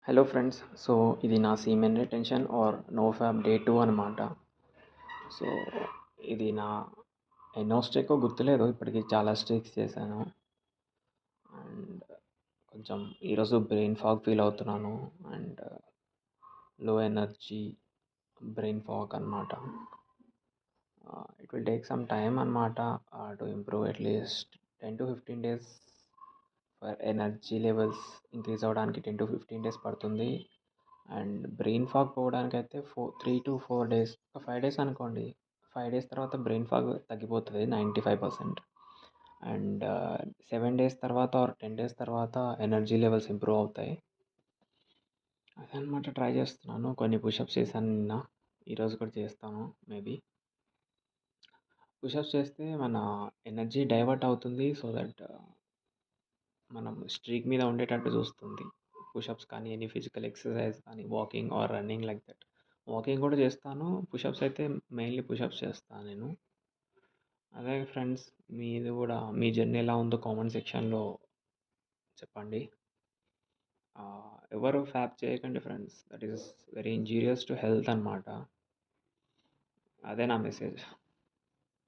Hello friends. So, ఇది నా semen retention or NoFap day 2 అనమాట. సో, ఇది నా ఎన్నో స్ట్రీకో గుర్తులేదు. ఇప్పటికి చాలా స్ట్రీక్స్ చేశాను. అండ్ కొంచెం ఈరోజు బ్రెయిన్ ఫాగ్ ఫీల్ అవుతున్నాను. And low energy brain fog అనమాట. It will take some time అనమాట to improve at least 10 to 15 days for energy levels increase అవ్వడానికి 10 to 15 days పడుతుంది. అండ్ బ్రెయిన్ ఫాగ్ పోవడానికైతే 3 to 4 days, ఒక 5 days అనుకోండి. 5 days తర్వాత brain fog తగ్గిపోతుంది 95%. అండ్ 7 days తర్వాత ఆర్ 10 days తర్వాత ఎనర్జీ లెవెల్స్ ఇంప్రూవ్ అవుతాయి. అదనమాట ట్రై చేస్తున్నాను. కొన్ని పుషప్స్ చేశాను నిన్న, ఈరోజు కూడా చేస్తాను మేబీ. పుషప్స్ చేస్తే మన ఎనర్జీ డైవర్ట్ అవుతుంది, సో దట్ మనం స్ట్రీక్ మీద ఉండేటట్టు చూస్తుంది. పుషప్స్ కానీ, ఎనీ ఫిజికల్ ఎక్సర్సైజ్ కానీ, walking are running like that. Walking కూడా చేస్తాను, పుషప్స్ అయితే మెయిన్లీ పుషప్స్ చేస్తాను నేను. అదే ఫ్రెండ్స్, మీది కూడా మీ జర్నీ ఎలా ఉందో కామెంట్ సెక్షన్లో చెప్పండి. ఎవరు ఫ్యాప్ చేయకండి friends, that is very injurious to health అనమాట. అదే నా మెసేజ్.